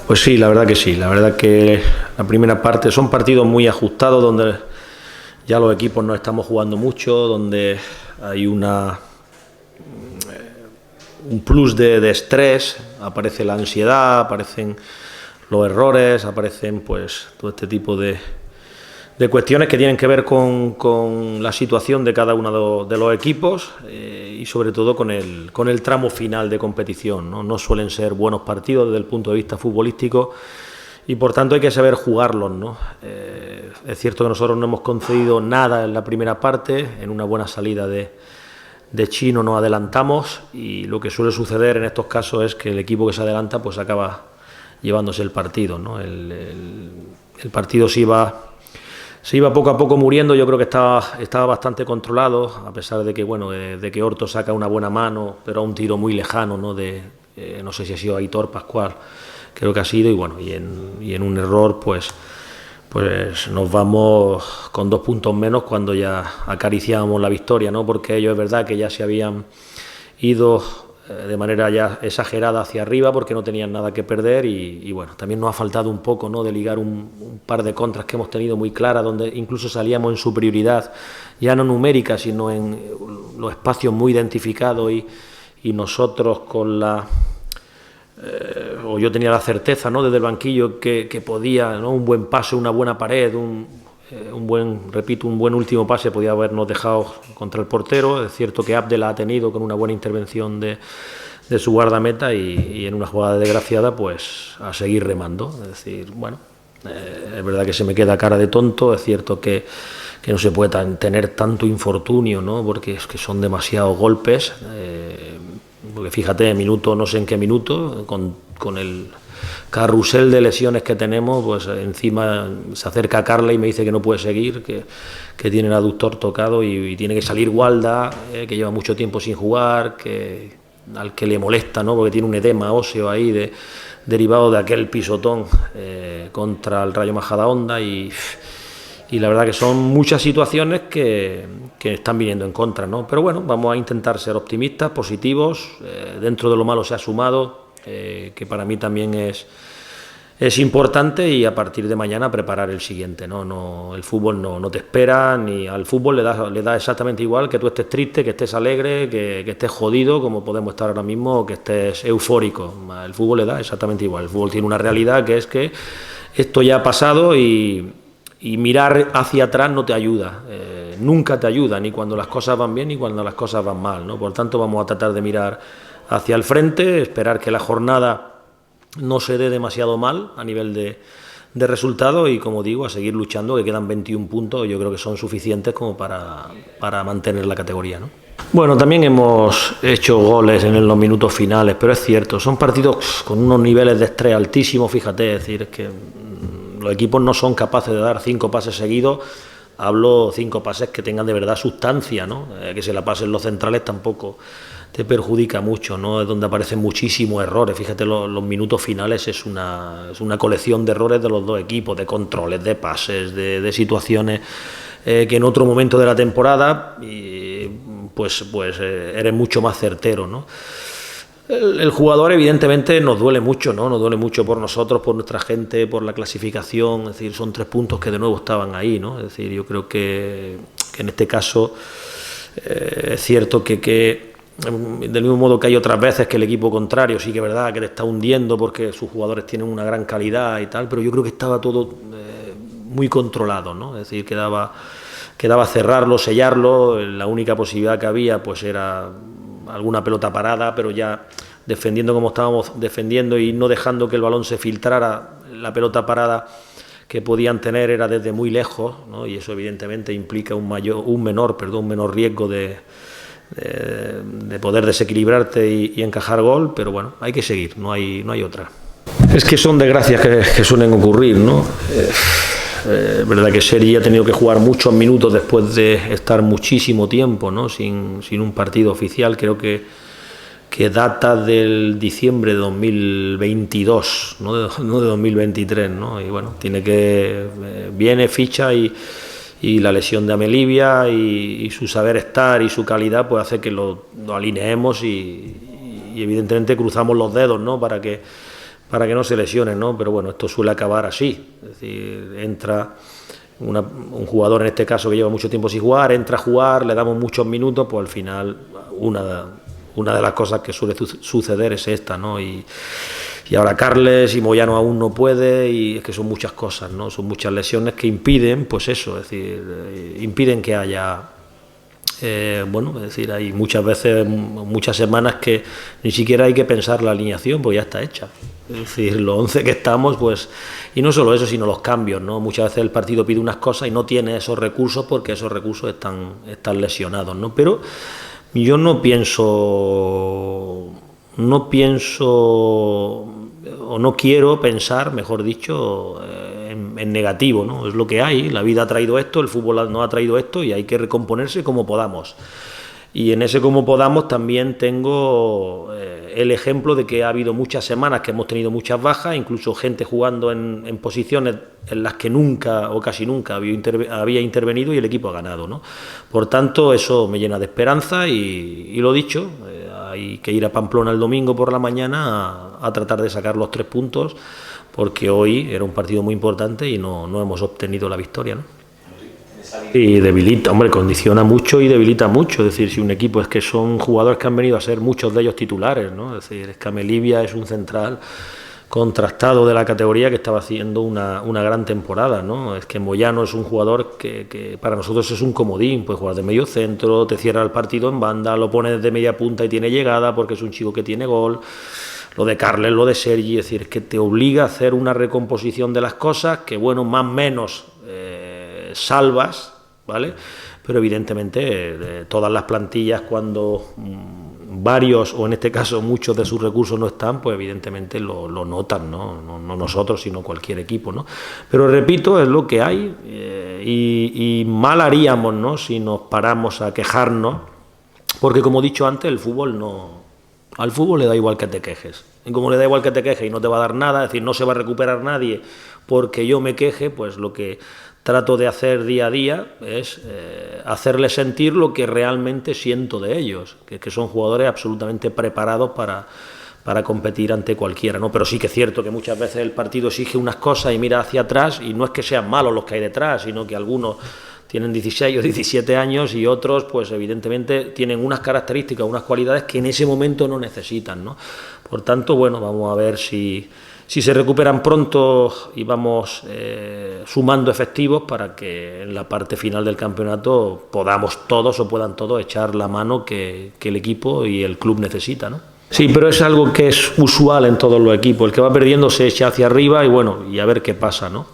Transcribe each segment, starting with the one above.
Pues sí, la verdad que sí. La verdad que la primera parte son partidos muy ajustados donde ya los equipos no estamos jugando mucho, donde hay un plus de estrés, aparece la ansiedad, aparecen los errores, aparecen pues todo este tipo de cuestiones que tienen que ver con la situación de cada uno de los equipos y sobre todo con el tramo final de competición, ¿no? No suelen ser buenos partidos desde el punto de vista futbolístico y por tanto hay que saber jugarlos, ¿no? Es cierto que nosotros no hemos concedido nada en la primera parte, en una buena salida de Chino nos adelantamos y lo que suele suceder en estos casos es que el equipo que se adelanta pues acaba llevándose el partido, ¿no? El partido se iba poco a poco muriendo. Yo creo que estaba bastante controlado, a pesar de que bueno, de que Horto saca una buena mano, pero a un tiro muy lejano, ¿no? No sé si ha sido Aitor Pascual, creo que ha sido, y bueno, y en un error pues nos vamos con 2 puntos menos cuando ya acariciábamos la victoria, ¿no? Porque ellos es verdad que ya se habían ido de manera ya exagerada hacia arriba porque no tenían nada que perder y bueno, también nos ha faltado un poco, ¿no? De ligar un par de contras que hemos tenido muy claras, donde incluso salíamos en superioridad, ya no numérica, sino en los espacios muy identificados y nosotros con o yo tenía la certeza, ¿no? Desde el banquillo que podía, ¿no? Un buen pase, una buena pared, un buen último pase podía habernos dejado contra el portero. Es cierto que Abdel ha tenido con una buena intervención de su guardameta y en una jugada desgraciada pues a seguir remando. Es decir, bueno, es verdad que se me queda cara de tonto. Es cierto que no se puede tener tanto infortunio, ¿no? Porque es que son demasiados golpes, porque fíjate, no sé en qué minuto, con el carrusel de lesiones que tenemos, pues encima se acerca a Carla y me dice que no puede seguir, que tiene el aductor tocado y tiene que salir Walda, que lleva mucho tiempo sin jugar, al que le molesta, ¿no? Porque tiene un edema óseo ahí derivado de aquel pisotón contra el Rayo Majadahonda y la verdad que son muchas situaciones que están viniendo en contra, ¿no? Pero bueno, vamos a intentar ser optimistas, positivos, dentro de lo malo se ha sumado, que para mí también es importante, y a partir de mañana preparar el siguiente, ¿no? El fútbol no te espera, ni al fútbol le da exactamente igual que tú estés triste, que estés alegre, que estés jodido, como podemos estar ahora mismo, o que estés eufórico. El fútbol le da exactamente igual. El fútbol tiene una realidad que es que esto ya ha pasado y mirar hacia atrás no te ayuda, nunca te ayuda, ni cuando las cosas van bien ni cuando las cosas van mal, ¿no? Por tanto, vamos a tratar de mirar hacia el frente, esperar que la jornada no se dé demasiado mal a nivel de resultado y, como digo, a seguir luchando, que quedan 21 puntos, yo creo que son suficientes como para mantener la categoría, ¿no? Bueno, también hemos hecho goles en los minutos finales, pero es cierto, son partidos con unos niveles de estrés altísimos, fíjate, es decir, es que los equipos no son capaces de dar 5 pases seguidos. Hablo 5 pases que tengan de verdad sustancia, ¿no? Que se la pasen los centrales tampoco te perjudica mucho, ¿no? Es donde aparecen muchísimos errores. Fíjate, los minutos finales es una colección de errores de los dos equipos, de controles, de pases, de situaciones que en otro momento de la temporada pues eres mucho más certero, ¿no? El jugador evidentemente nos duele mucho, ¿no? Nos duele mucho por nosotros, por nuestra gente, por la clasificación. Es decir, son 3 puntos que de nuevo estaban ahí, ¿no? Es decir, yo creo que en este caso es cierto que del mismo modo que hay otras veces que el equipo contrario sí que es verdad que le está hundiendo porque sus jugadores tienen una gran calidad y tal, pero yo creo que estaba todo muy controlado, ¿no? Es decir, quedaba cerrarlo, sellarlo. La única posibilidad que había pues era alguna pelota parada, pero ya defendiendo como estábamos defendiendo y no dejando que el balón se filtrara, la pelota parada que podían tener era desde muy lejos, ¿no? Y eso evidentemente implica un menor riesgo de poder desequilibrarte y encajar gol, pero bueno, hay que seguir, no hay otra. Es que son desgracias que suelen ocurrir, ¿no? Es verdad que Sergi ha tenido que jugar muchos minutos después de estar muchísimo tiempo, ¿no? sin un partido oficial. Creo que data del diciembre de 2022, no de 2023, ¿no? Y bueno, viene, ficha y la lesión de Amelivia y su saber estar y su calidad pues hace que lo alineemos y evidentemente cruzamos los dedos, ¿no? para que para que no se lesionen, ¿no? Pero bueno, esto suele acabar así, es decir, entra un jugador en este caso que lleva mucho tiempo sin jugar, entra a jugar, le damos muchos minutos, pues al final una de las cosas que suele suceder es esta, ¿no? Y ahora Carles y Moyano aún no puede, y es que son muchas cosas, ¿no? Son muchas lesiones que impiden, pues eso, es decir, impiden que haya, bueno, es decir, hay muchas veces, muchas semanas que ni siquiera hay que pensar la alineación, pues ya está hecha. Es decir, los 11 que estamos, pues, y no solo eso, sino los cambios, ¿no? Muchas veces el partido pide unas cosas y no tiene esos recursos porque esos recursos están lesionados, ¿no? Pero yo no pienso o no quiero pensar, mejor dicho, en negativo, ¿no? Es lo que hay, la vida ha traído esto, el fútbol no ha traído esto y hay que recomponerse como podamos. Y en ese como podamos también tengo el ejemplo de que ha habido muchas semanas que hemos tenido muchas bajas, incluso gente jugando en posiciones en las que nunca o casi nunca había intervenido y el equipo ha ganado, ¿no? Por tanto, eso me llena de esperanza y lo dicho, hay que ir a Pamplona el domingo por la mañana a tratar de sacar los 3 puntos, porque hoy era un partido muy importante y no hemos obtenido la victoria, ¿no? Y debilita, hombre, condiciona mucho y debilita mucho. Es decir, si un equipo es que son jugadores que han venido a ser muchos de ellos titulares, ¿no? Es decir, Escamelivia es un central contrastado de la categoría que estaba haciendo una gran temporada, ¿no? Es que Moyano es un jugador que para nosotros es un comodín, puede jugar de medio centro, te cierra el partido en banda, lo pone desde media punta y tiene llegada porque es un chico que tiene gol. Lo de Carles, lo de Sergi, es decir, que te obliga a hacer una recomposición de las cosas que, bueno, más o menos salvas, ¿vale? Pero evidentemente todas las plantillas cuando varios, o en este caso muchos de sus recursos no están, pues evidentemente lo notan, ¿no? No nosotros, sino cualquier equipo, ¿no? Pero repito, es lo que hay y mal haríamos, ¿no? Si nos paramos a quejarnos, porque como he dicho antes, el fútbol al fútbol le da igual que te quejes. Y como le da igual que te quejes y no te va a dar nada, es decir, no se va a recuperar nadie porque yo me queje, pues lo que trato de hacer día a día es hacerles sentir lo que realmente siento de ellos, que son jugadores absolutamente preparados para competir ante cualquiera, ¿no? Pero sí que es cierto que muchas veces el partido exige unas cosas y mira hacia atrás y no es que sean malos los que hay detrás, sino que algunos tienen 16 o 17 años y otros, pues evidentemente tienen unas características, unas cualidades que en ese momento no necesitan, ¿no? Por tanto, bueno, vamos a ver si se recuperan pronto y vamos sumando efectivos para que en la parte final del campeonato podamos todos o puedan todos echar la mano que el equipo y el club necesita, ¿no? Sí, pero es algo que es usual en todos los equipos. El que va perdiendo se echa hacia arriba y bueno, y a ver qué pasa, ¿no?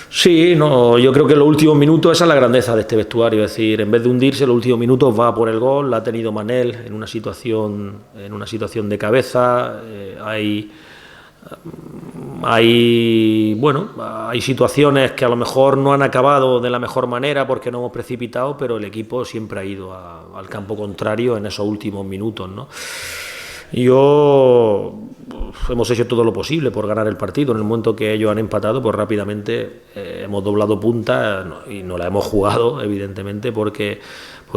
Sí, no, yo creo que en los últimos minutos esa es la grandeza de este vestuario, es decir, en vez de hundirse, los últimos minutos va por el gol, la ha tenido Manel en una situación de cabeza, bueno, hay situaciones que a lo mejor no han acabado de la mejor manera porque no hemos precipitado, pero el equipo siempre ha ido al campo contrario en esos últimos minutos, ¿no? Hemos hecho todo lo posible por ganar el partido. En el momento que ellos han empatado, pues rápidamente hemos doblado punta y no la hemos jugado, evidentemente, porque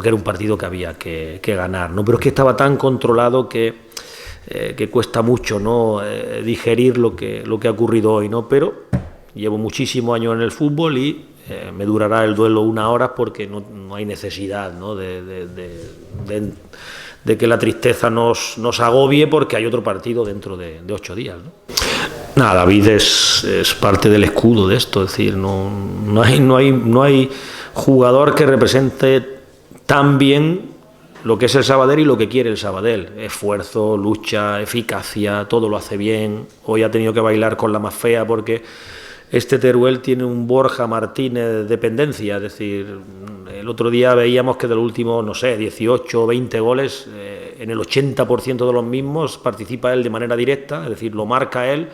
era un partido que había que ganar, ¿no? Pero es que estaba tan controlado que cuesta mucho, ¿no? Digerir lo que ha ocurrido hoy, ¿no? Pero llevo muchísimos años en el fútbol y me durará el duelo 1 hora porque no hay necesidad, ¿no? de que la tristeza nos agobie porque hay otro partido dentro de 8 días, ¿no? Nada, David es parte del escudo de esto, es decir, no hay jugador que represente tan bien lo que es el Sabadell y lo que quiere el Sabadell. Esfuerzo, lucha, eficacia, todo lo hace bien. Hoy ha tenido que bailar con la más fea porque este Teruel tiene un Borja Martínez dependencia, es decir, el otro día veíamos que de los últimos, no sé, 18 o 20 goles, en el 80% de los mismos participa él de manera directa, es decir, lo marca él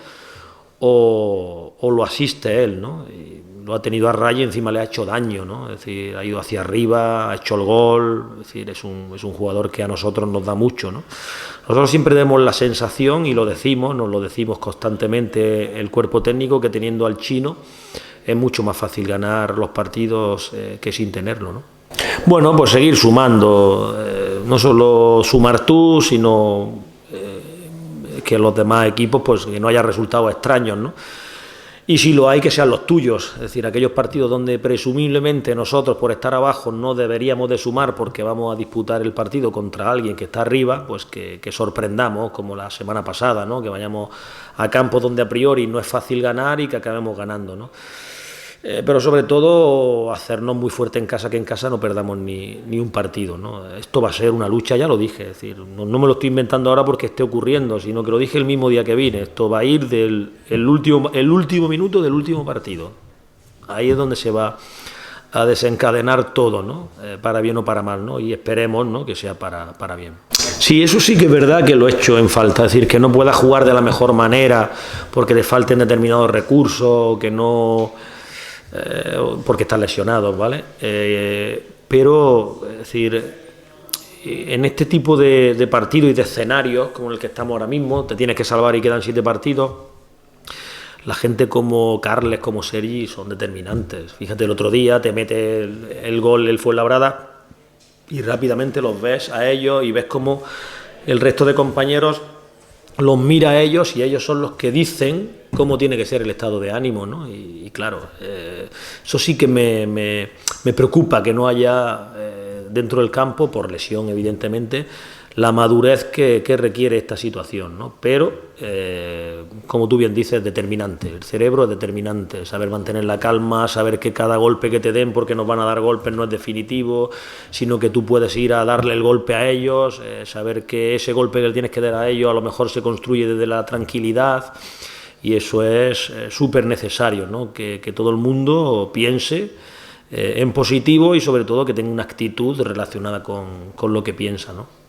o lo asiste él, ¿no? Y lo ha tenido a raya y encima le ha hecho daño, ¿no? Es decir, ha ido hacia arriba, ha hecho el gol, es decir, es un jugador que a nosotros nos da mucho, ¿no? Nosotros siempre tenemos la sensación, y nos lo decimos constantemente el cuerpo técnico, que teniendo al chino es mucho más fácil ganar los partidos que sin tenerlo, ¿no? Bueno, pues seguir sumando, no solo sumar tú, sino que los demás equipos, pues que no haya resultados extraños, ¿no? Y si lo hay, que sean los tuyos, es decir, aquellos partidos donde presumiblemente nosotros por estar abajo no deberíamos de sumar porque vamos a disputar el partido contra alguien que está arriba, pues que sorprendamos, como la semana pasada, ¿no? Que vayamos a campos donde a priori no es fácil ganar y que acabemos ganando, ¿no? Pero sobre todo hacernos muy fuerte en casa, que en casa no perdamos ni un partido, ¿no? Esto va a ser una lucha, ya lo dije, es decir, no me lo estoy inventando ahora porque esté ocurriendo, sino que lo dije el mismo día que vine. Esto va a ir del último minuto del último partido. Ahí es donde se va a desencadenar todo, ¿no? Para bien o para mal, ¿no? Y esperemos, ¿no?, que sea para bien. Sí, eso sí que es verdad que lo he hecho en falta, es decir, que no pueda jugar de la mejor manera porque le falten determinados recursos, que no... porque están lesionados, ¿vale? Pero, es decir, en este tipo de partidos y de escenarios como el que estamos ahora mismo, te tienes que salvar y quedan 7 partidos, la gente como Carles, como Sergi son determinantes. Fíjate, el otro día te mete el gol el Fuenlabrada y rápidamente los ves a ellos y ves como el resto de compañeros los mira a ellos y ellos son los que dicen cómo tiene que ser el estado de ánimo, ¿no? Y claro, eso sí que me preocupa, que no haya dentro del campo, por lesión evidentemente, la madurez que requiere esta situación, ¿no? Pero, como tú bien dices, determinante. El cerebro es determinante, saber mantener la calma, saber que cada golpe que te den, porque nos van a dar golpes, no es definitivo, sino que tú puedes ir a darle el golpe a ellos, saber que ese golpe que le tienes que dar a ellos a lo mejor se construye desde la tranquilidad, y eso es súper necesario, ¿no? Que todo el mundo piense en positivo y sobre todo que tenga una actitud relacionada con lo que piensa, ¿no?